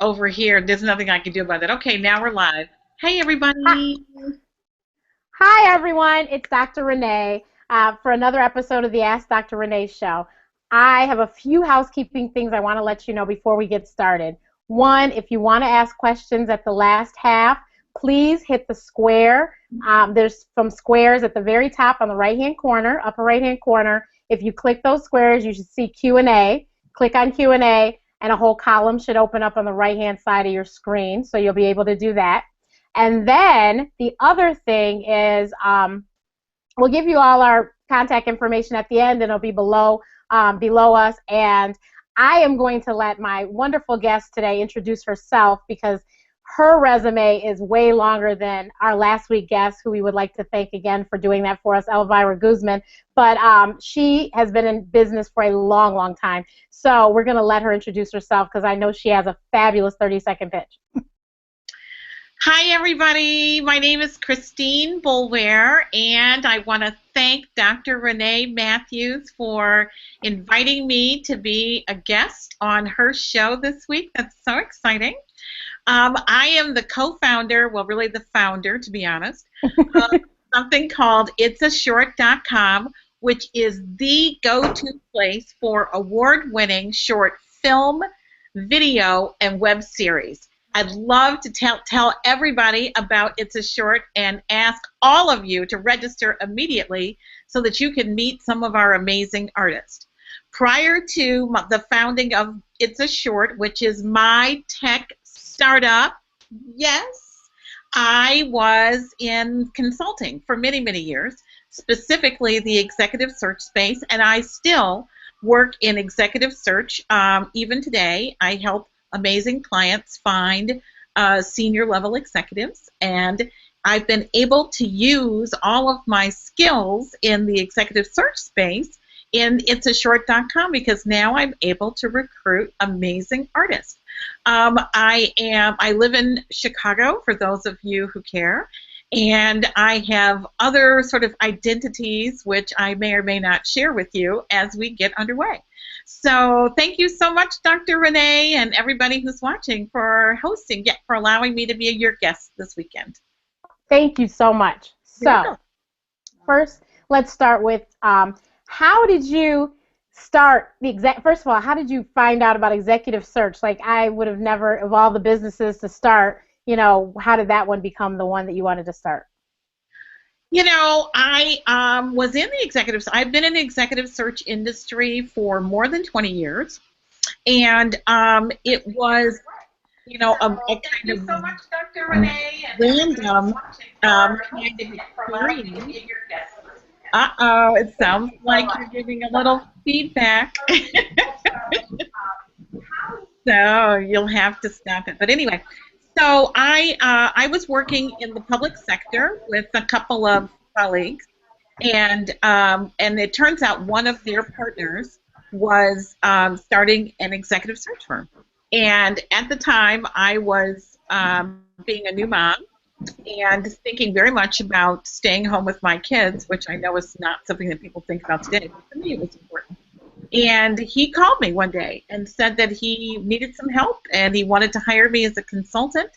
over here. There's nothing I can do about that. Okay, now we're live. Hey, Hi, everybody. hi everyone, it's Dr. Renee for another episode of the Ask Dr. Renee show. I have a few housekeeping things I want to let you know before we get started. One, if you want to ask questions at the last half, please hit the square. There's some squares at the very top on the right-hand corner, upper right-hand corner. If you click those squares, you should see Q&A. Click on Q&A, and a whole column should open up on the right-hand side of your screen, so you'll be able to do that. And then the other thing is we'll give you all our contact information at the end, and it'll be below us. And I am going to let my wonderful guest today introduce herself because her resume is way longer than our last week guest, who we would like to thank again for doing that for us, Elvira Guzman. But she has been in business for a long, long time. So we're going to let her introduce herself because I know she has a fabulous 30-second pitch. Hi, everybody. My name is Christine Boulware, and I want to thank Dr. Renee Matthews for inviting me to be a guest on her show this week. That's so exciting. I am the co-founder, well, really the founder, to be honest, of something called itsashort.com, which is the go-to place for award-winning short film, video, and web series. I'd love to tell everybody about It's a Short and ask all of you to register immediately so that you can meet some of our amazing artists. Prior to the founding of It's a Short, which is my tech startup, yes, I was in consulting for many, many years, specifically the executive search space, and I still work in executive search. Even today, I help amazing clients find senior level executives, and I've been able to use all of my skills in the executive search space in itsashort.com because now I'm able to recruit amazing artists. I live in Chicago, for those of you who care, and I have other sort of identities which I may or may not share with you as we get underway. So thank you so much, Dr. Renee, and everybody who's watching for hosting, for allowing me to be your guest this weekend. Thank you so much. So, first, let's start with how did you start first of all, how did you find out about executive search? Like, I would have never, of all the businesses to start, how did that one become the one that you wanted to start? I was in the I've been in the executive search industry for more than 20 years, and it was, a kind of so much, Dr. Renee, random kind of experience. Uh-oh, it sounds like you're giving a little feedback. So you'll have to stop it. But anyway, so I was working in the public sector with a couple of colleagues, and it turns out one of their partners was starting an executive search firm. And at the time, I was being a new mom and thinking very much about staying home with my kids, which I know is not something that people think about today, but for me it was important. And he called me one day and said that he needed some help and he wanted to hire me as a consultant.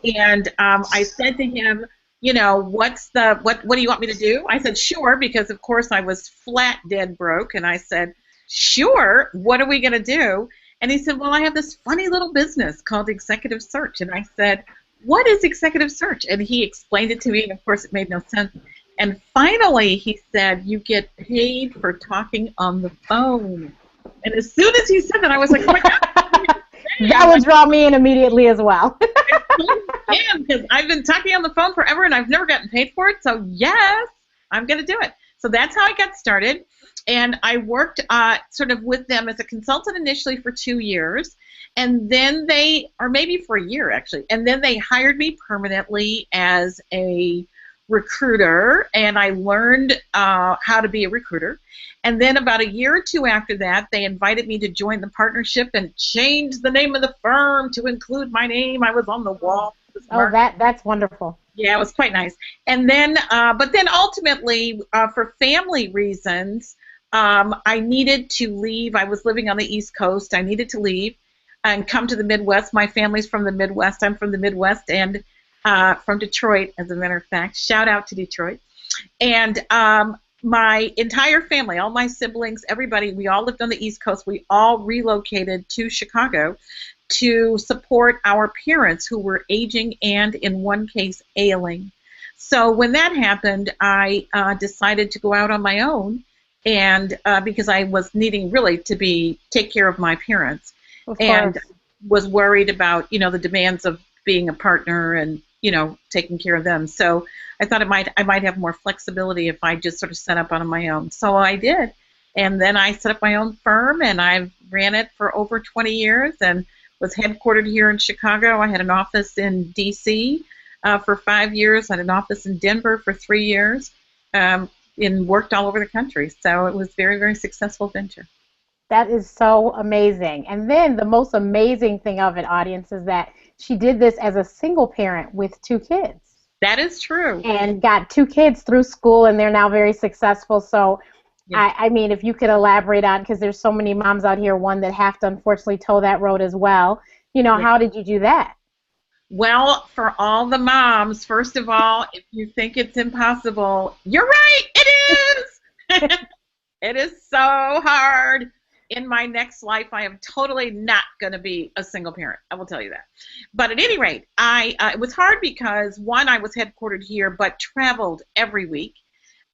And I said to him, what do you want me to do? I said, sure, because of course I was flat dead broke. And I said, sure, what are we going to do? And he said, well, I have this funny little business called executive search. And I said, what is executive search? And he explained it to me, and of course it made no sense. And finally he said, you get paid for talking on the phone. And as soon as he said that, I was like, oh my God. That would draw me in immediately as well. Yeah, because I've been talking on the phone forever and I've never gotten paid for it, so yes, I'm going to do it. So that's how I got started. And I worked sort of with them as a consultant initially for 2 years. And then or maybe for a year actually, and then they hired me permanently as a recruiter, and I learned how to be a recruiter. And then about a year or two after that, they invited me to join the partnership and change the name of the firm to include my name. I was on the wall. Oh, that's wonderful. Yeah, it was quite nice. And then, but then ultimately, for family reasons, I needed to leave. I was living on the East Coast. I needed to leave. and come to the Midwest. My family's from the Midwest. I'm from the Midwest and from Detroit, as a matter of fact. Shout out to Detroit. And my entire family, all my siblings, everybody, we all lived on the East Coast. We all relocated to Chicago to support our parents who were aging and, in one case, ailing. So when that happened, I decided to go out on my own, and because I was needing really to take care of my parents, and was worried about the demands of being a partner and taking care of them. So I thought I might have more flexibility if I just sort of set up on my own. So I did, and then I set up my own firm, and I've ran it for over 20 years, and was headquartered here in Chicago. I had an office in D.C. For 5 years. I had an office in Denver for 3 years, and worked all over the country. So it was a very, very successful venture. That is so amazing. And then the most amazing thing of it, audience, is that she did this as a single parent with 2 kids. That is true. And got 2 kids through school, and they're now very successful. So, yeah. I mean, if you could elaborate on, because there's so many moms out here, one that have to unfortunately toe that road as well. Yeah. How did you do that? Well, for all the moms, first of all, if you think it's impossible, you're right, it is. It is so hard. In my next life, I am totally not going to be a single parent. I will tell you that. But at any rate, it was hard because, one, I was headquartered here but traveled every week.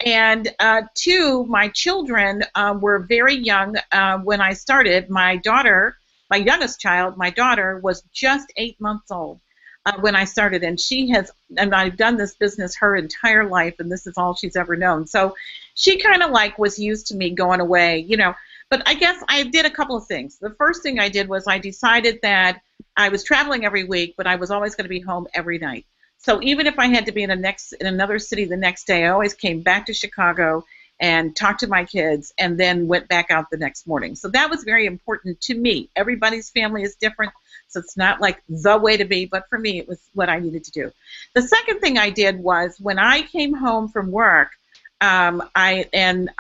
And 2, my children were very young when I started. My daughter, my youngest child, my daughter, was just 8 months old when I started. And I've done this business her entire life, and this is all she's ever known. So she kind of was used to me going away, But I guess I did a couple of things. The first thing I did was I decided that I was traveling every week, but I was always going to be home every night. So even if I had to be in another city the next day, I always came back to Chicago and talked to my kids and then went back out the next morning. So that was very important to me. Everybody's family is different, so it's not like the way to be, but for me it was what I needed to do. The second thing I did was when I came home from work, I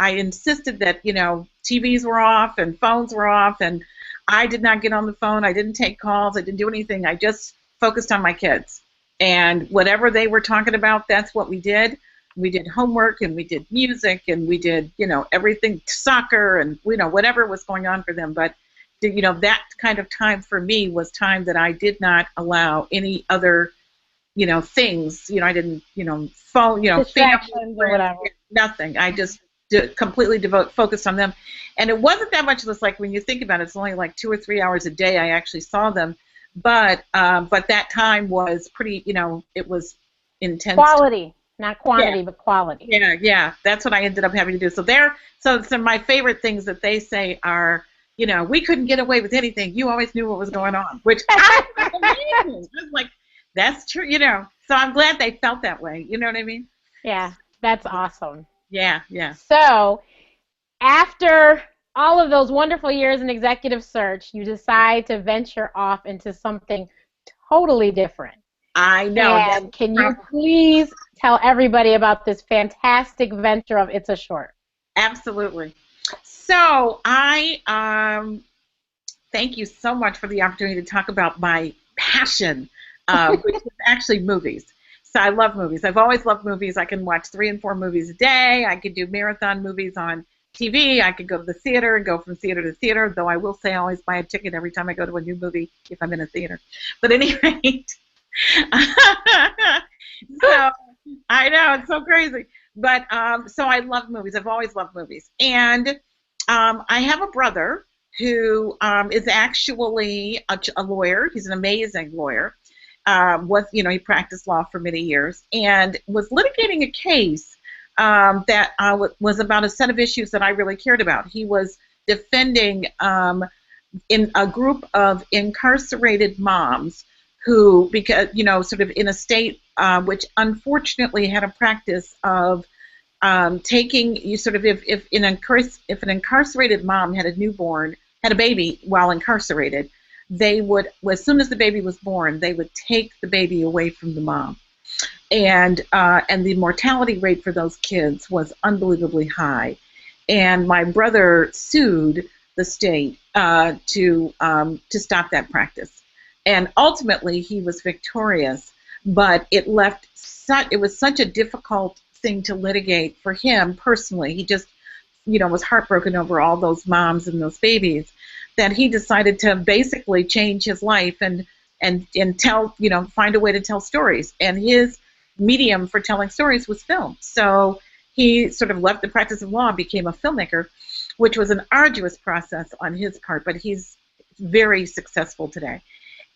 insisted that TVs were off and phones were off, and I did not get on the phone. I didn't take calls. I didn't do anything. I just focused on my kids. And whatever they were talking about, that's what we did. We did homework, and we did music, and we did, everything, soccer, and, whatever was going on for them. But, that kind of time for me was time that I did not allow any other, things. I didn't, phone, distractions or whatever. Nothing. I just completely focused on them. And it wasn't that much. It's like when you think about it, it's only like 2 or 3 hours a day I actually saw them. But that time was pretty, it was intense. Quality, not quantity, but quality. Yeah, that's what I ended up having to do. So some of my favorite things that they say are, we couldn't get away with anything. You always knew what was going on, which I was like, that's true, So I'm glad they felt that way. You know what I mean? Yeah, that's awesome. Yeah. So after all of those wonderful years in executive search, you decide to venture off into something totally different. I know. And can you please tell everybody about this fantastic venture of It's a Short? Absolutely. So I thank you so much for the opportunity to talk about my passion, which is actually movies. So I love movies. I've always loved movies. I can watch 3 and 4 movies a day. I could do marathon movies on TV. I could go to the theater and go from theater to theater, though I will say I always buy a ticket every time I go to a new movie if I'm in a theater. But at any rate, so I know, it's so crazy. But so I love movies. I've always loved movies. And I have a brother who is actually a lawyer. He's an amazing lawyer. He practiced law for many years and was litigating a case that was about a set of issues that I really cared about. He was defending in a group of incarcerated moms who, because sort of in a state which unfortunately had a practice of taking you sort of if an incarcerated mom had a baby while incarcerated, they would, as soon as the baby was born, they would take the baby away from the mom. And the mortality rate for those kids was unbelievably high. And my brother sued the state to stop that practice. And ultimately, he was victorious, but it was such a difficult thing to litigate for him personally. He just, was heartbroken over all those moms and those babies that he decided to basically change his life and tell, find a way to tell stories. And his medium for telling stories was film. So he sort of left the practice of law and became a filmmaker, which was an arduous process on his part, but he's very successful today.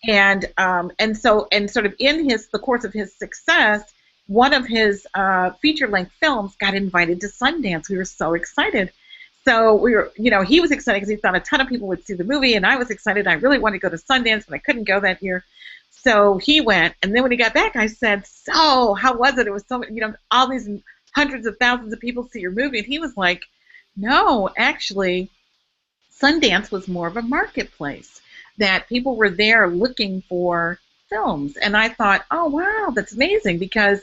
And sort of in the course of his success, one of his feature-length films got invited to Sundance. We were so excited. So he was excited because he thought a ton of people would see the movie, and I was excited. I really wanted to go to Sundance, but I couldn't go that year. So he went, and then when he got back, I said, "So, how was it?" It was so, all these hundreds of thousands of people see your movie, and he was like, "No, actually, Sundance was more of a marketplace, that people were there looking for films." And I thought, oh, wow, that's amazing, because,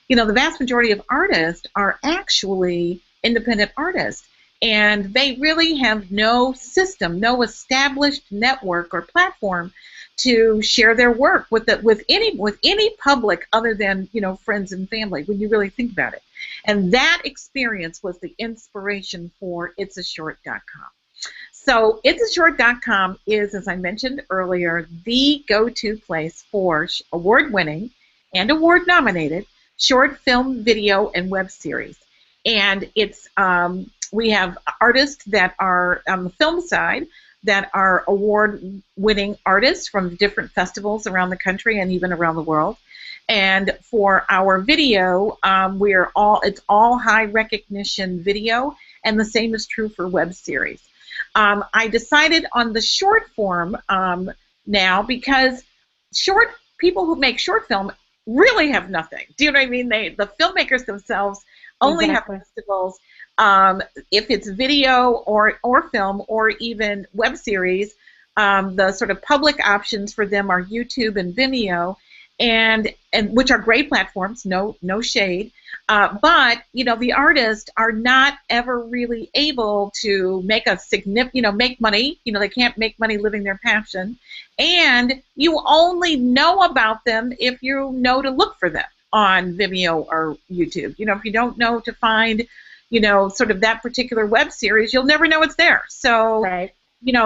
the vast majority of artists are actually independent artists, and they really have no system, no established network or platform to share their work with any public other than, friends and family, when you really think about it. And that experience was the inspiration for itsashort.com. So itsashort.com is, as I mentioned earlier, the go-to place for award-winning and award-nominated short film, video, and web series. And we have artists that are on the film side that are award-winning artists from different festivals around the country and even around the world. And for our video, it's all high recognition video, and the same is true for web series. I decided on the short form now, because people who make short film really have nothing. Do you know what I mean? The filmmakers themselves only have festivals. If it's video or film or even web series, the sort of public options for them are YouTube and Vimeo, and which are great platforms, no shade. But the artists are not ever really able to make a significant, make money. They can't make money living their passion, and you only know about them if you know to look for them on Vimeo or YouTube. If you don't know to find, sort of that particular web series, you'll never know it's there. So, right.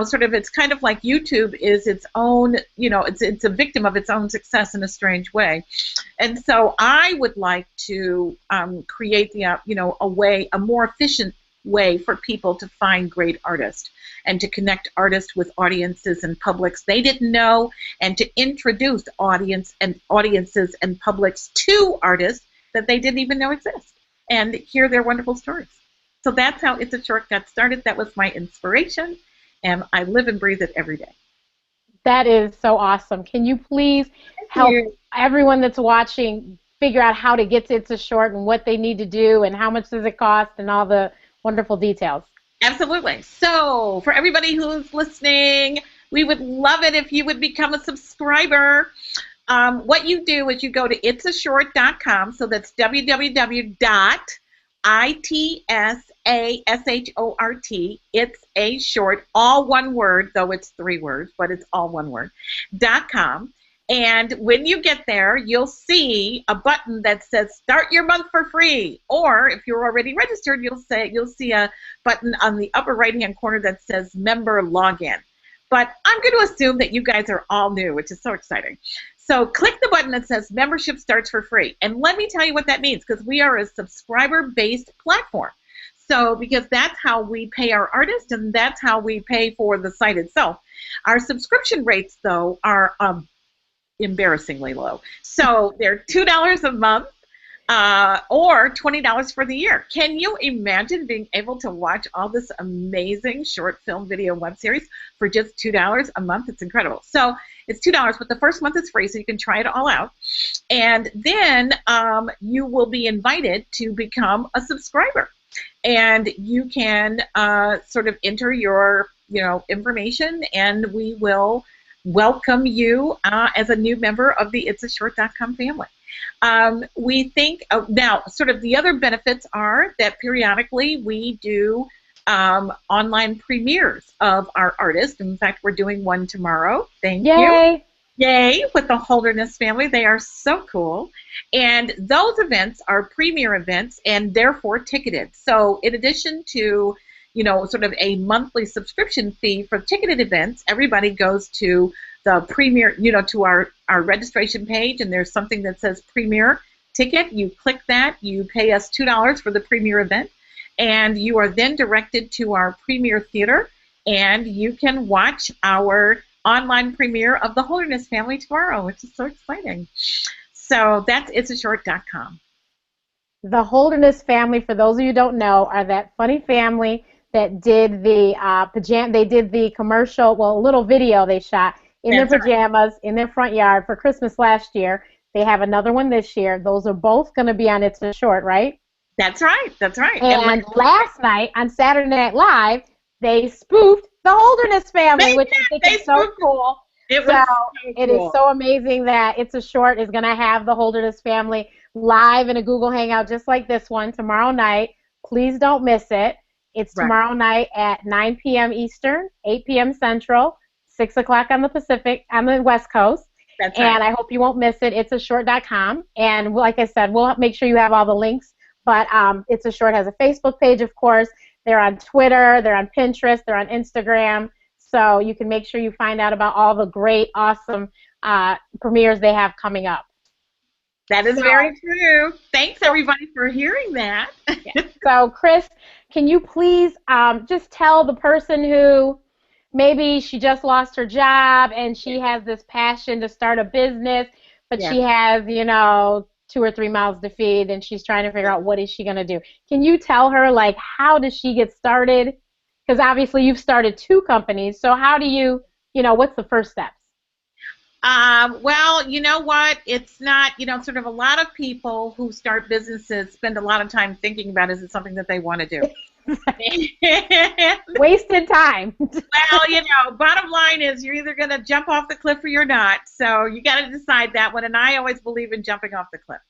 Sort of, it's kind of like YouTube is its own, it's a victim of its own success in a strange way. And so I would like to create a more efficient way for people to find great artists and to connect artists with audiences and publics they didn't know, and to introduce audiences and publics to artists that they didn't even know exist, and hear their wonderful stories. So that's how It's a Short got started. That was my inspiration, and I live and breathe it every day. That is so awesome. Can you please help everyone that's watching figure out how to get to It's a Short and what they need to do and how much does it cost and all the wonderful details? Absolutely. So for everybody who's listening, we would love it if you would become a subscriber. What you do is you go to itsashort.com, so that's www.itsashort, it's a short, all one word, though it's 3 words, but it's all one word, .com. And when you get there, you'll see a button that says start your month for free. Or if you're already registered, you'll see a button on the upper right-hand corner that says member login. But I'm going to assume that you guys are all new, which is so exciting. So click the button that says membership starts for free. And let me tell you what that means, because we are a subscriber-based platform. So because that's how we pay our artists, and that's how we pay for the site itself. Our subscription rates, though, are embarrassingly low. So they're $2 a month or $20 for the year. Can you imagine being able to watch all this amazing short film video web series for just $2 a month? It's incredible. So it's $2, but the first month is free, so you can try it all out. And then you will be invited to become a subscriber. And you can sort of enter your information, and we will welcome you as a new member of the itsashort.com family. We think now sort of the other benefits are that periodically we do online premieres of our artists. In fact, we're doing one tomorrow. Thank you. Yay! Yay, with the Holderness Family. They are so cool. And those events are premier events and therefore ticketed. So in addition to, sort of a monthly subscription fee for ticketed events, everybody goes to the premier, to our registration page, and there's something that says premier ticket. You click that, you pay us $2 for the premier event, and you are then directed to our premier theater, and you can watch our online premiere of the Holderness Family tomorrow, which is so exciting. So that's itsashort.com. The Holderness Family, for those of you who don't know, are that funny family that did the they did the commercial, well, a little video they shot in their pajamas in their front yard for Christmas last year. They have another one this year. Those are both going to be on It's a Short, right? That's right. That's right. And last night on Saturday Night Live, they spoofed the Holderness Family, which I think is so cool. It is so amazing that It's a Short is going to have the Holderness Family live in a Google Hangout just like this one tomorrow night. Please don't miss it. It's tomorrow night at 9 p.m. Eastern, 8 p.m. Central, 6 o'clock on the West Coast. That's right. And I hope you won't miss it. Itsashort.com. And like I said, we'll make sure you have all the links. But It's a Short has a Facebook page, of course. They're on Twitter. They're on Pinterest. They're on Instagram. So you can make sure you find out about all the great, awesome premieres they have coming up. That is very true. Thanks, everybody, for hearing that. So, Chris, can you please just tell the person who maybe she just lost her job and she has this passion to start a business, but she has, 2 or 3 mouths to feed, and she's trying to figure out what is she going to do. Can you tell her, like, how does she get started? Because obviously you've started 2 companies, so how do you, what's the first steps? Well, you know what? It's not, sort of a lot of people who start businesses spend a lot of time thinking about, is it something that they want to do? Wasted time. Well, bottom line is you're either going to jump off the cliff or you're not. So you got to decide that one. And I always believe in jumping off the cliff.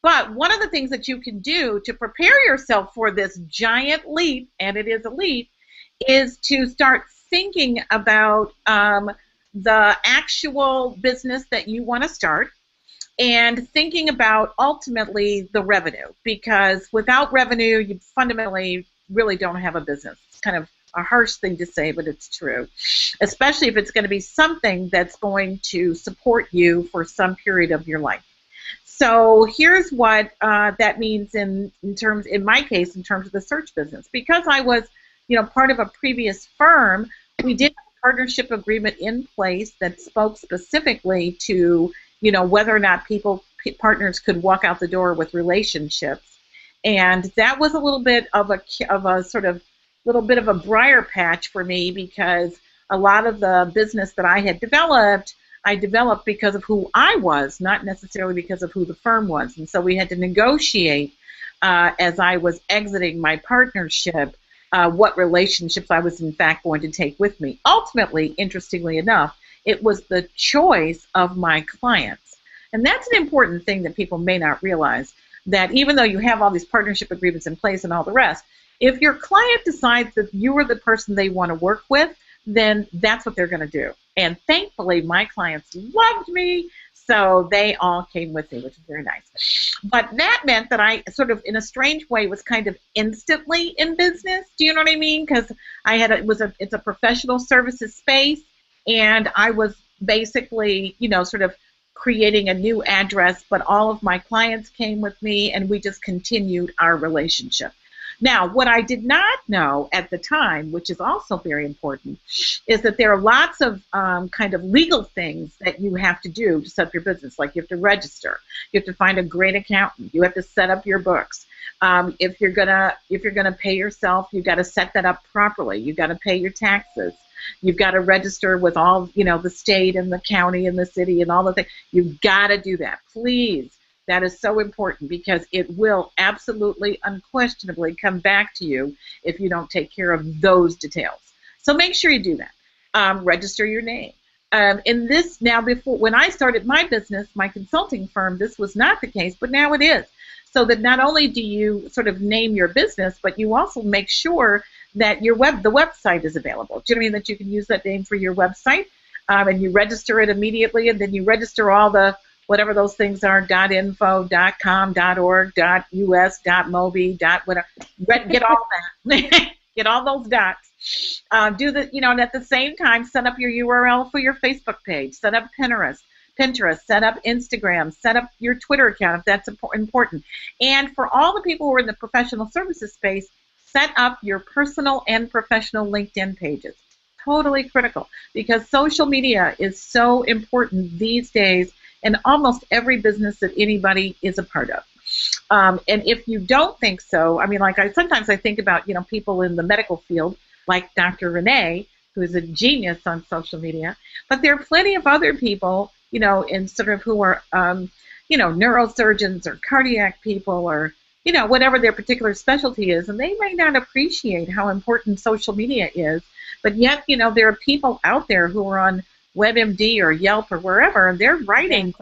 But one of the things that you can do to prepare yourself for this giant leap, and it is a leap, is to start thinking about the actual business that you want to start, and thinking about ultimately the revenue, because without revenue you fundamentally really don't have a business. It's kind of a harsh thing to say, but it's true, especially if it's going to be something that's going to support you for some period of your life. So here's what that means in my case, in terms of the search business. Because I was part of a previous firm, we did partnership agreement in place that spoke specifically to, whether or not partners could walk out the door with relationships. And that was a little bit of a sort of little bit of a briar patch for me, because a lot of the business that I had developed, I developed because of who I was, not necessarily because of who the firm was. And so we had to negotiate as I was exiting my partnership what relationships I was in fact going to take with me. Ultimately, interestingly enough, it was the choice of my clients. And that's an important thing that people may not realize, that even though you have all these partnership agreements in place and all the rest, if your client decides that you are the person they want to work with, then that's what they're going to do. And thankfully, my clients loved me, so they all came with me, which is very nice. But that meant that I sort of, in a strange way, was kind of instantly in business. Do you know what I mean? Because it's a professional services space, and I was basically, sort of creating a new address, but all of my clients came with me, and we just continued our relationship. Now, what I did not know at the time, which is also very important, is that there are lots of kind of legal things that you have to do to set up your business. Like you have to register, you have to find a great accountant, you have to set up your books. If you're gonna pay yourself, you've got to set that up properly. You've got to pay your taxes. You've got to register with all, the state and the county and the city and all the things. You've got to do that, please. That is so important, because it will absolutely, unquestionably come back to you if you don't take care of those details. So make sure you do that. Register your name. In this now, before when I started my business, my consulting firm, this was not the case, but now it is. So that not only do you sort of name your business, but you also make sure that the website is available. Do you know what I mean? That you can use that name for your website, and you register it immediately, and then you register all the whatever those things are, .info, .com, .org, .us, .mobi, whatever. Get all that. Get all those dots. Do the, and at the same time, set up your URL for your Facebook page. Set up Pinterest, set up Instagram, set up your Twitter account if that's important. And for all the people who are in the professional services space, set up your personal and professional LinkedIn pages. Totally critical, because social media is so important these days in almost every business that anybody is a part of. And if you don't think so, I mean, sometimes I think about, people in the medical field, like Dr. Renee, who is a genius on social media, but there are plenty of other people, in sort of who are, neurosurgeons or cardiac people or, whatever their particular specialty is, and they may not appreciate how important social media is, but yet, there are people out there who are on WebMD or Yelp or wherever, and they're writing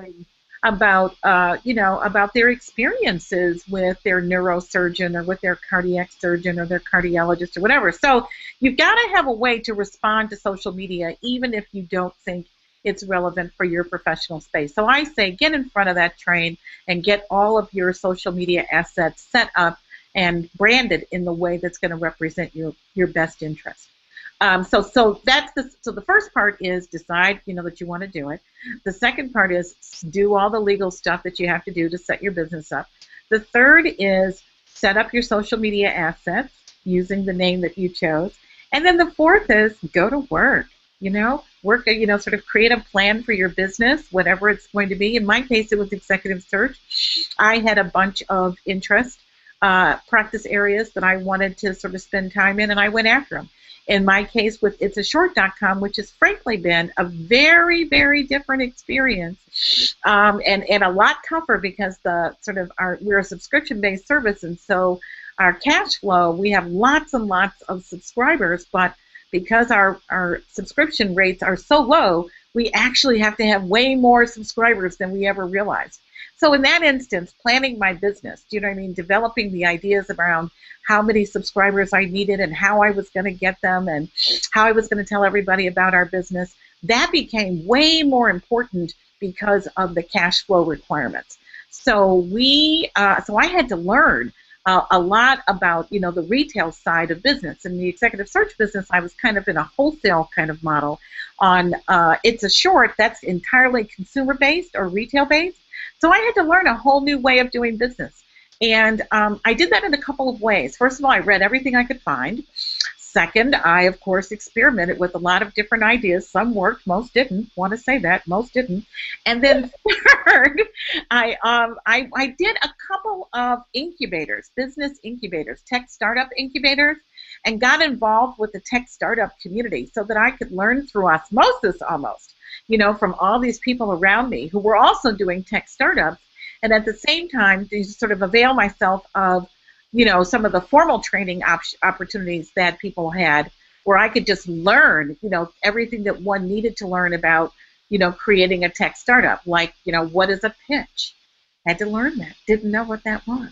about, about their experiences with their neurosurgeon or with their cardiac surgeon or their cardiologist or whatever. So you've got to have a way to respond to social media, even if you don't think it's relevant for your professional space. So I say get in front of that train and get all of your social media assets set up and branded in the way that's going to represent your best interest. So the first part is decide, that you want to do it. The second part is do all the legal stuff that you have to do to set your business up. The third is set up your social media assets using the name that you chose. And then the fourth is go to work, sort of create a plan for your business, whatever it's going to be. In my case, it was executive search. I had a bunch of interest, practice areas that I wanted to sort of spend time in, and I went after them. In my case, with itsashort.com, which has frankly been a very, very different experience, and a lot tougher because we're a subscription-based service, and so our cash flow, we have lots and lots of subscribers, but because our subscription rates are so low, we actually have to have way more subscribers than we ever realized. So in that instance, planning my business, developing the ideas around how many subscribers I needed and how I was going to get them and how I was going to tell everybody about our business, that became way more important because of the cash flow requirements. So I had to learn a lot about, the retail side of business. In the executive search business, I was kind of in a wholesale kind of model. On It's a Short, that's entirely consumer-based or retail-based. So I had to learn a whole new way of doing business. And I did that in a couple of ways. First of all, I read everything I could find. Second, I, of course, experimented with a lot of different ideas. Some worked, most didn't. Want to say that, most didn't. And then third, I did a couple of incubators, business incubators, tech startup incubators, and got involved with the tech startup community so that I could learn through osmosis almost, from all these people around me who were also doing tech startups, and at the same time, to sort of avail myself of some of the formal training opportunities that people had where I could just learn, everything that one needed to learn about, creating a tech startup, like, what is a pitch? Had to learn that. Didn't know what that was.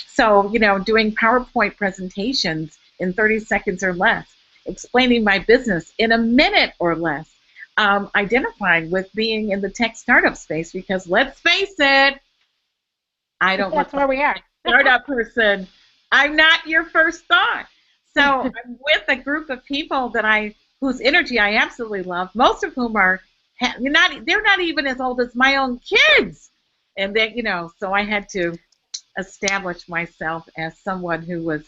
So, doing PowerPoint presentations in 30 seconds or less, explaining my business in a minute or less, identifying with being in the tech startup space, because let's face it, I don't That's where we are. Startup person. I'm not your first thought. So I'm with a group of people whose energy I absolutely love. Most of whom are they're not even as old as my own kids, and so I had to establish myself as someone who was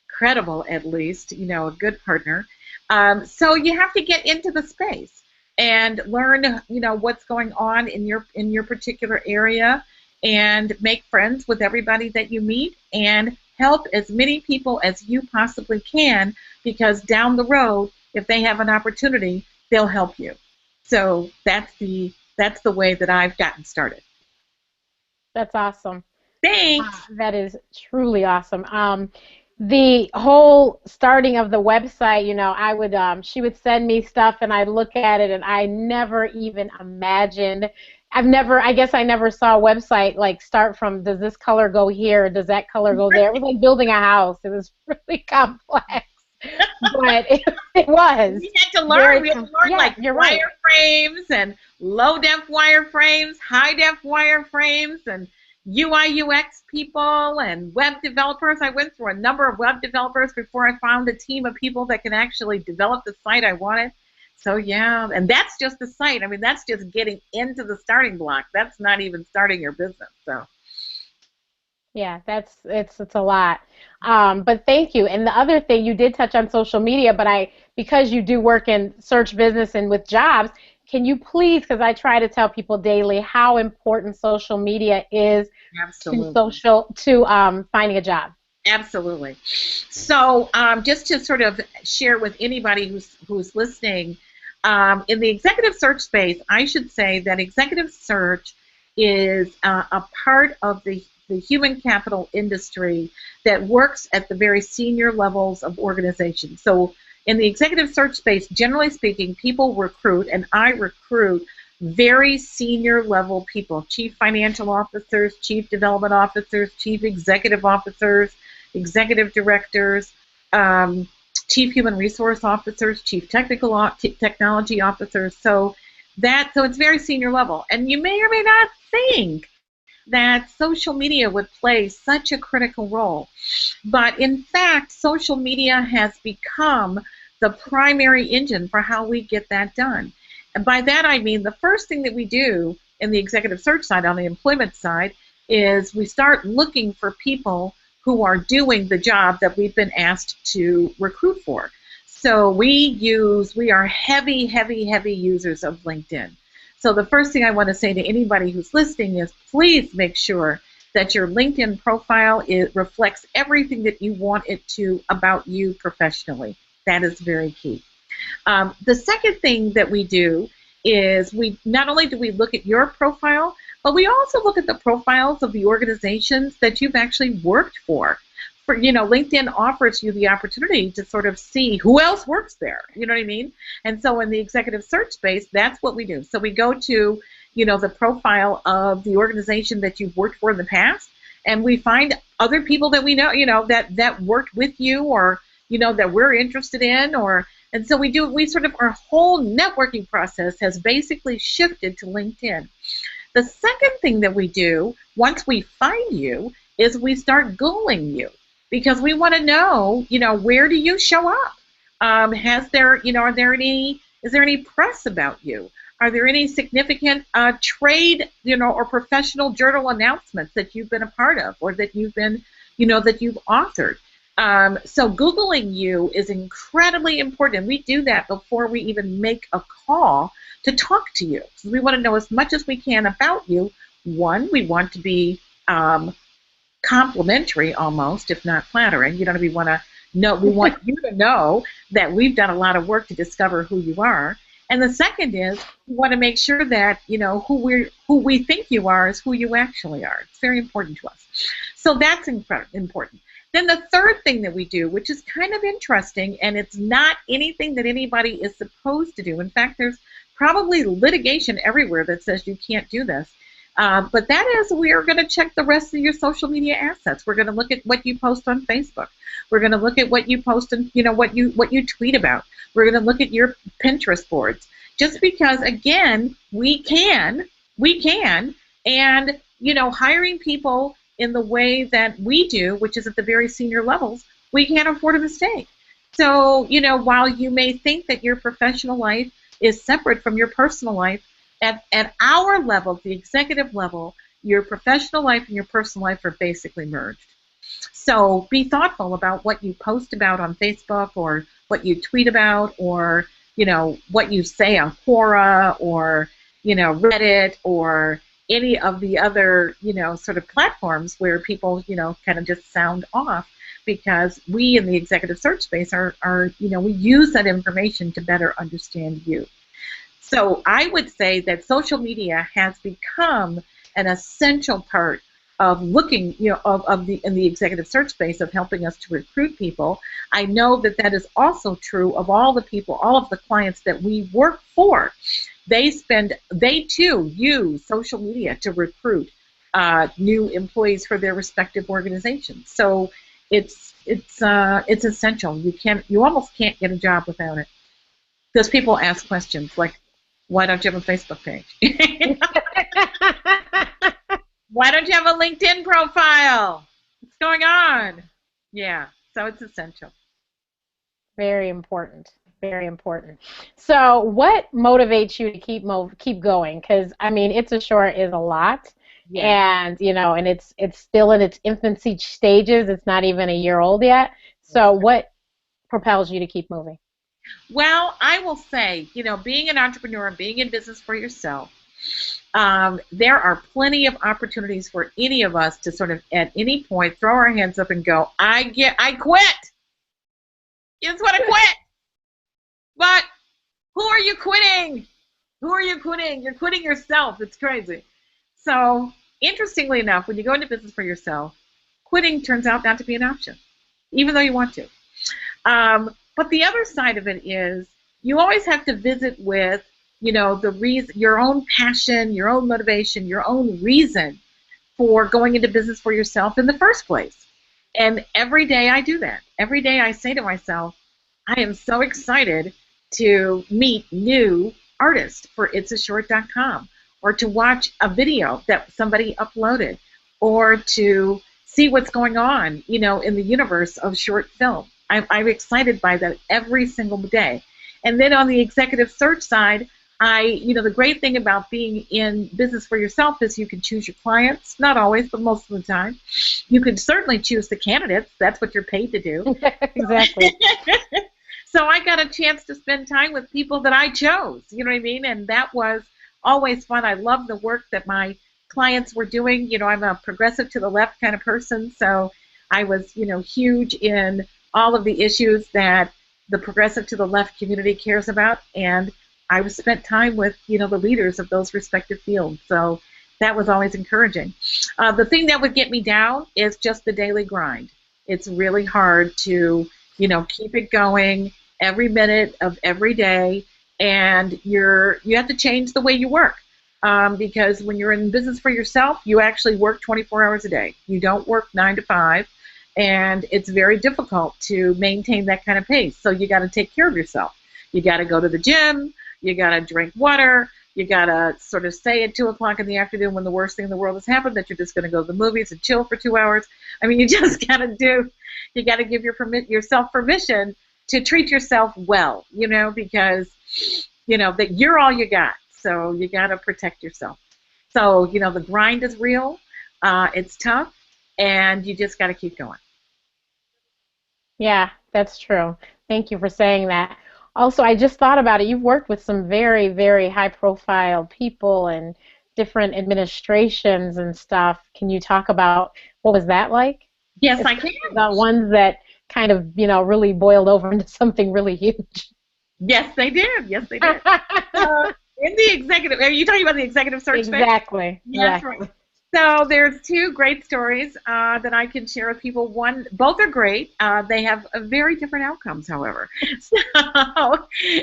credible, at least, a good partner. So you have to get into the space and learn, what's going on in your particular area, and make friends with everybody that you meet, and help as many people as you possibly can, because down the road, if they have an opportunity, they'll help you. So that's the way that I've gotten started. That's awesome. Thanks. That is truly awesome. the whole starting of the website, I would she would send me stuff and I'd look at it and I never even imagined. I guess I never saw a website like start from does this color go here, does that color go there? It was like building a house. It was really complex. But it was We had to learn. very We had to learn yeah, like you're right. wireframes and low def wireframes, high def wireframes, and UI UX people and web developers. I went through a number of web developers before I found a team of people that can actually develop the site I wanted. So yeah, and that's just the site. I mean, that's just getting into the starting block. That's not even starting your business. So Yeah, it's a lot. But thank you. And the other thing you did touch on social media, but because you do work in search business and with jobs, can you please, because I try to tell people daily how important social media is to absolutely. finding a job. Absolutely. So, just to sort of share with anybody who's listening, in the executive search space, I should say that executive search is a part of the human capital industry that works at the very senior levels of organizations. So, in the executive search space, generally speaking, people recruit, and I recruit very senior level people: chief financial officers, chief development officers, chief executive officers, executive directors, um, chief human resource officers, chief technology officers. So it's very senior level, and you may or may not think that social media would play such a critical role, but in fact, social media has become the primary engine for how we get that done. And by that I mean the first thing that we do in the executive search side, on the employment side, is we start looking for people who are doing the job that we've been asked to recruit for. So we are heavy, heavy, heavy users of LinkedIn. So the first thing I want to say to anybody who's listening is please make sure that your LinkedIn profile reflects everything that you want it to about you professionally. That is very key. The second thing that we do is we not only do we look at your profile, but we also look at the profiles of the organizations that you've actually worked for. LinkedIn offers you the opportunity to sort of see who else works there. You know what I mean? And so in the executive search space, that's what we do. So we go to, the profile of the organization that you've worked for in the past, and we find other people that we know, that worked with you, or, that we're interested in, and so we sort of, our whole networking process has basically shifted to LinkedIn. The second thing that we do once we find you is we start Googling you, because we want to know, where do you show up? Is there any press about you? Are there any significant trade, or professional journal announcements that you've been a part of, or that you've been, that you've authored? So Googling you is incredibly important. We do that before we even make a call to talk to you. So we want to know as much as we can about you. One, we want to be complimentary almost, if not flattering. We want you to know that we've done a lot of work to discover who you are. And the second is we want to make sure that who we think you are is who you actually are. It's very important to us. So that's important. Then the third thing that we do, which is kind of interesting, and it's not anything that anybody is supposed to do. In fact, there's probably litigation everywhere that says you can't do this. But that is, we are going to check the rest of your social media assets. We're going to look at what you post on Facebook. We're going to look at what you post and what you tweet about. We're going to look at your Pinterest boards. Just because, again, we can, and hiring people in the way that we do, which is at the very senior levels, we can't afford a mistake. So, while you may think that your professional life is separate from your personal life, at our level, the executive level, your professional life and your personal life are basically merged. So be thoughtful about what you post about on Facebook, or what you tweet about, or what you say on Quora, or Reddit, or any of the other sort of platforms where people kind of just sound off, because we in the executive search space are we use that information to better understand you. So I would say that social media has become an essential part of looking, of the in the executive search space of helping us to recruit people. I know that that is also true of all the people, all of the clients that we work for. They too use social media to recruit new employees for their respective organizations. So it's essential. You almost can't get a job without it, because people ask questions like, why don't you have a Facebook page? Why don't you have a LinkedIn profile? What's going on? Yeah, so it's essential. Very important. Very important. So, what motivates you to keep going? Because I mean, It's a Short is a lot, Yeah. and and it's still in its infancy stages. It's not even a year old yet. So, what propels you to keep moving? Well, I will say, being an entrepreneur and being in business for yourself, there are plenty of opportunities for any of us to sort of at any point throw our hands up and go, I quit. Guess what? I quit. But who are you quitting? Who are you quitting? You're quitting yourself. It's crazy. So, interestingly enough, when you go into business for yourself, quitting turns out not to be an option, even though you want to. But the other side of it is you always have to visit with, the reason, your own passion, your own motivation, your own reason for going into business for yourself in the first place. And every day I do that. Every day I say to myself, I am so excited to meet new artists for itsashort.com, or to watch a video that somebody uploaded, or to see what's going on, in the universe of short film. I'm excited by that every single day. And then on the executive search side, the great thing about being in business for yourself is you can choose your clients, not always, but most of the time. You can certainly choose the candidates. That's what you're paid to do. Exactly. So I got a chance to spend time with people that I chose, you know what I mean? And that was always fun. I love the work that my clients were doing. I'm a progressive to the left kind of person, so I was, huge in all of the issues that the progressive to the left community cares about, and I was spent time with, the leaders of those respective fields. So that was always encouraging. The thing that would get me down is just the daily grind. It's really hard to, keep it going every minute of every day, and you have to change the way you work. Because when you're in business for yourself, you actually work 24 hours a day. You don't work 9 to 5, and it's very difficult to maintain that kind of pace. So you got to take care of yourself. You got to go to the gym. You got to drink water. You got to sort of say at 2 o'clock in the afternoon, when the worst thing in the world has happened, that you're just going to go to the movies and chill for 2 hours. I mean, you just got to give yourself permission to treat yourself well, because, that you're all you got. So you got to protect yourself. So, the grind is real. It's tough, and you just got to keep going. Yeah, that's true. Thank you for saying that. Also, I just thought about it. You've worked with some very, very high-profile people and different administrations and stuff. Can you talk about what was that like? Yes, I can. The ones that kind of, really boiled over into something really huge. Yes, they did. Yes, they did. In the executive, are you talking about the executive search space? Exactly. Yes, Exactly. right. So there's 2 great stories that I can share with people. Both are great. They have very different outcomes, however. So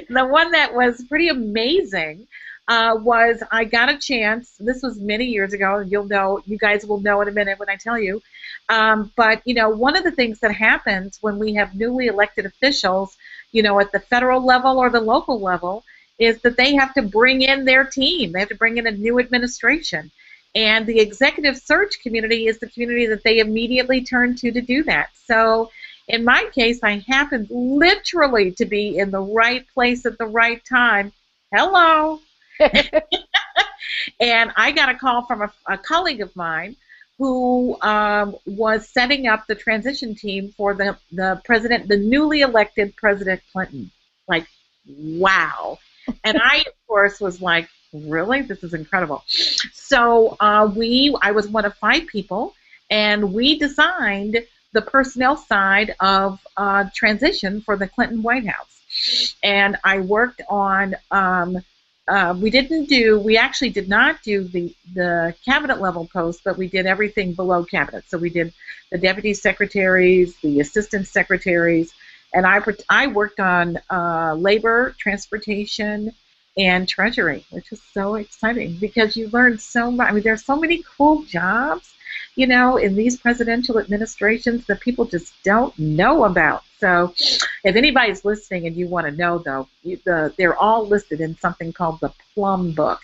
the one that was pretty amazing was I got a chance. This was many years ago. You guys will know in a minute when I tell you. But one of the things that happens when we have newly elected officials, at the federal level or the local level, is that they have to bring in their team. They have to bring in a new administration. And the executive search community is the community that they immediately turn to do that. So in my case, I happened literally to be in the right place at the right time. Hello. And I got a call from a colleague of mine who was setting up the transition team for the newly elected President Clinton. Like, wow. And I, of course, was like, really? This is incredible. So I was one of 5 people, and we designed the personnel side of transition for the Clinton White House. And I worked on we actually did not do the cabinet level posts, but we did everything below cabinet. So we did the deputy secretaries, the assistant secretaries, and I worked on labor, transportation, and treasury, which is so exciting because you learn so much. I mean, there's so many cool jobs, in these presidential administrations that people just don't know about. So if anybody's listening and you want to know, though, they're all listed in something called the Plum Book,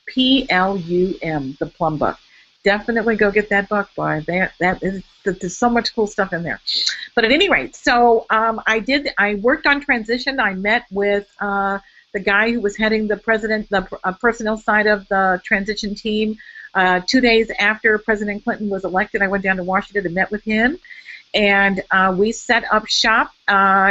Plum, the Plum Book. Definitely go get that book, boy. There's so much cool stuff in there. But at any rate, so I worked on transition. I met with the guy who was heading the personnel side of the transition team. 2 days after President Clinton was elected, I went down to Washington and met with him. And we set up shop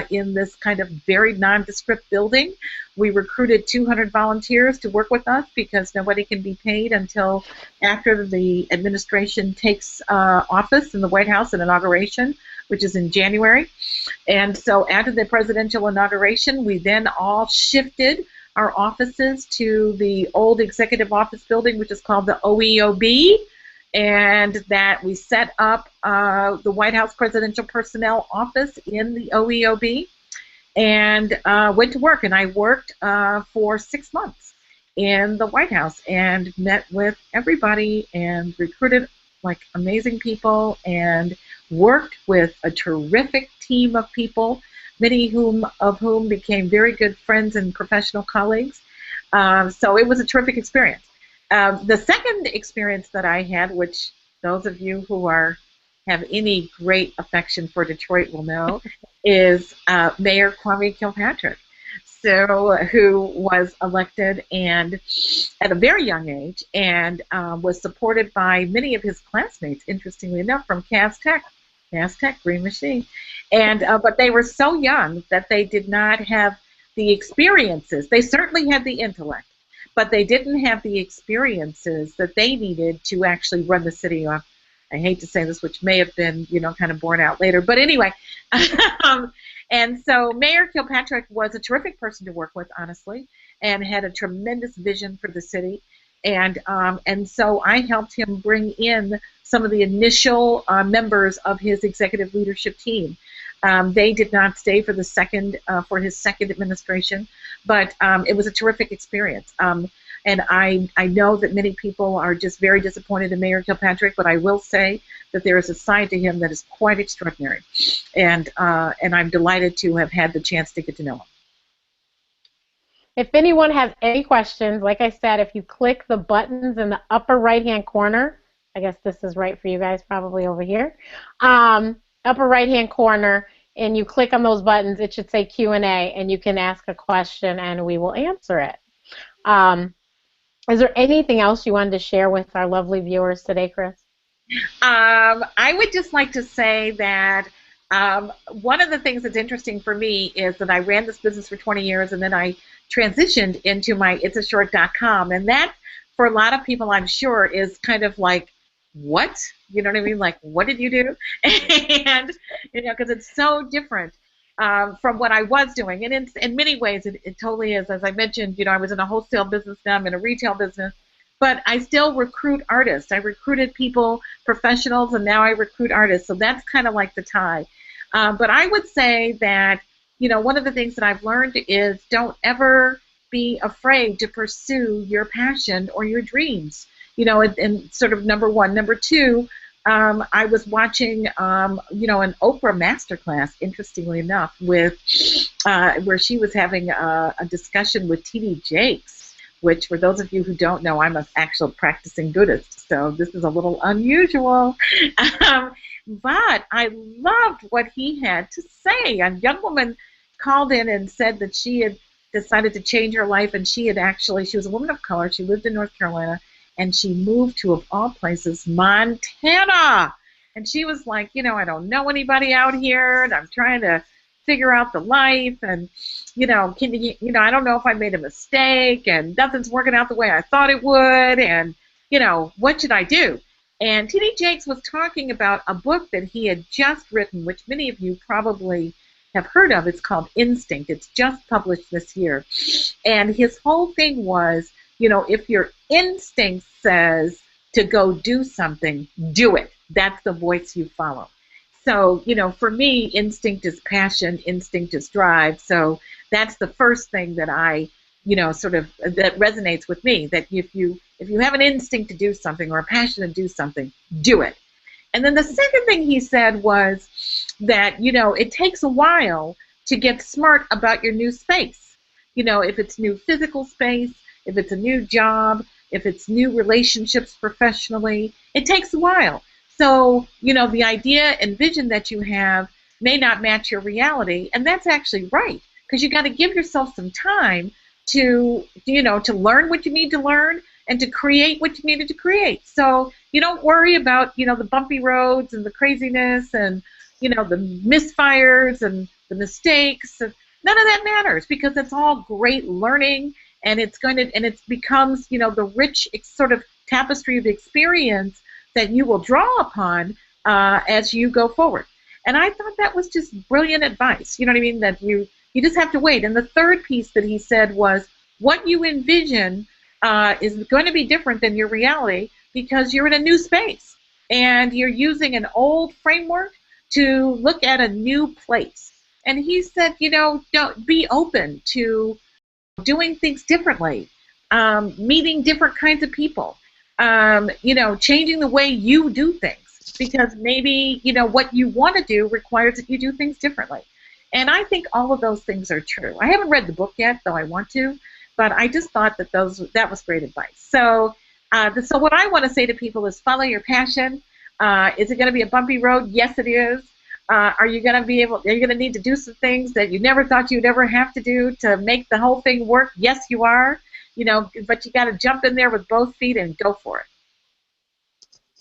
in this kind of very nondescript building. We recruited 200 volunteers to work with us because nobody can be paid until after the administration takes office in the White House at inauguration, which is in January. And so after the presidential inauguration, we then all shifted our offices to the old executive office building, which is called the OEOB. And that we set up the White House Presidential Personnel Office in the OEOB and went to work. And I worked for 6 months in the White House and met with everybody and recruited like amazing people and worked with a terrific team of people, many of whom became very good friends and professional colleagues. So it was a terrific experience. The second experience that I had, which those of you who have any great affection for Detroit will know, is Mayor Kwame Kilpatrick, who was elected and at a very young age and was supported by many of his classmates, interestingly enough, from Cass Tech, Green Machine, and but they were so young that they did not have the experiences. They certainly had the intellect, but they didn't have the experiences that they needed to actually run the city off. I hate to say this, which may have been, kind of borne out later. But anyway, and so Mayor Kilpatrick was a terrific person to work with, honestly, and had a tremendous vision for the city. And so I helped him bring in some of the initial members of his executive leadership team. They did not stay for his second administration, but it was a terrific experience. And I know that many people are just very disappointed in Mayor Kilpatrick, but I will say that there is a side to him that is quite extraordinary, and I'm delighted to have had the chance to get to know him. If anyone has any questions, like I said, if you click the buttons in the upper right-hand corner, I guess this is right for you guys, probably over here, upper right-hand corner, and you click on those buttons, it should say Q&A, and you can ask a question, and we will answer it. Is there anything else you wanted to share with our lovely viewers today, Chris? I would just like to say that one of the things that's interesting for me is that I ran this business for 20 years, and then I transitioned into my itsashort.com, and that, for a lot of people, I'm sure, is kind of like, what? You know what I mean? Like, what did you do? And, because it's so different from what I was doing. And in many ways, it totally is. As I mentioned, I was in a wholesale business, now I'm in a retail business. But I still recruit artists. I recruited people, professionals, and now I recruit artists. So that's kind of like the tie. But I would say that, one of the things that I've learned is don't ever be afraid to pursue your passion or your dreams. And sort of number one. Number two, I was watching, an Oprah masterclass, interestingly enough, with where she was having a discussion with T.D. Jakes, which, for those of you who don't know, I'm an actual practicing Buddhist, so this is a little unusual. But I loved what he had to say. A young woman called in and said that she had decided to change her life, and she was a woman of color. She lived in North Carolina, and she moved to, of all places, Montana. And she was like, I don't know anybody out here, and I'm trying to figure out the life, and, I don't know if I made a mistake, and nothing's working out the way I thought it would, and, what should I do? And T.D. Jakes was talking about a book that he had just written, which many of you probably have heard of. It's called Instinct. It's just published this year. And his whole thing was, if your instinct says to go do something, do it. That's the voice you follow. So, for me, instinct is passion, instinct is drive. So that's the first thing that I, sort of that resonates with me, that if you have an instinct to do something or a passion to do something, do it. And then the second thing he said was that, it takes a while to get smart about your new space. If it's new physical space, if it's a new job, if it's new relationships professionally, it takes a while. So, the idea and vision that you have may not match your reality, and that's actually right, because you got to give yourself some time to, to learn what you need to learn and to create what you needed to create. So you don't worry about, the bumpy roads and the craziness and, the misfires and the mistakes. None of that matters, because it's all great learning, and it becomes, the rich sort of tapestry of experience that you will draw upon as you go forward. And I thought that was just brilliant advice. You know what I mean? That you just have to wait. And the third piece that he said was, what you envision is going to be different than your reality, because you're in a new space and you're using an old framework to look at a new place. And he said, don't be open to doing things differently, meeting different kinds of people, changing the way you do things, because maybe, what you want to do requires that you do things differently. And I think all of those things are true. I haven't read the book yet, though I want to, but I just thought that that was great advice. So what I want to say to people is follow your passion. Is it going to be a bumpy road? Yes, it is. Are you going to need to do some things that you never thought you'd ever have to do to make the whole thing work? Yes, you are. But you got to jump in there with both feet and go for it.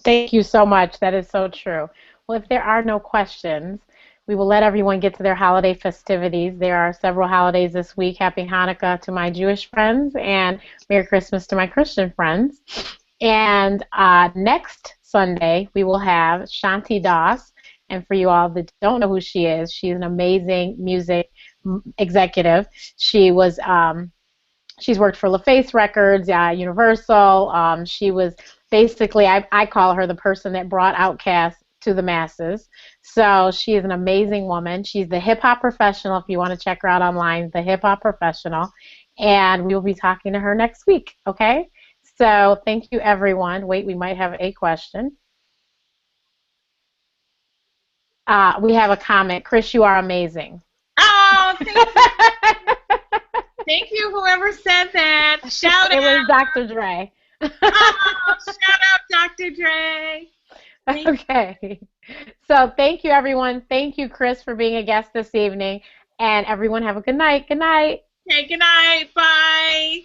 Thank you so much. That is so true. Well, if there are no questions, we will let everyone get to their holiday festivities. There are several holidays this week. Happy Hanukkah to my Jewish friends, and Merry Christmas to my Christian friends. And next Sunday, we will have Shanti Das. And for you all that don't know who she is, she's an amazing music executive. She's worked for LaFace Records, Universal. She was basically, I call her the person that brought Outkast to the masses. So she is an amazing woman. She's the hip hop professional. If you want to check her out online, the hip hop professional. And we will be talking to her next week, okay? So thank you, everyone. Wait, we might have a question. We have a comment. Chris, you are amazing. Oh, thank you. Thank you, whoever said that. Shout out. It was Dr. Dre. Oh, shout out, Dr. Dre. Okay. So thank you, everyone. Thank you, Chris, for being a guest this evening. And everyone have a good night. Good night. Okay, good night. Bye.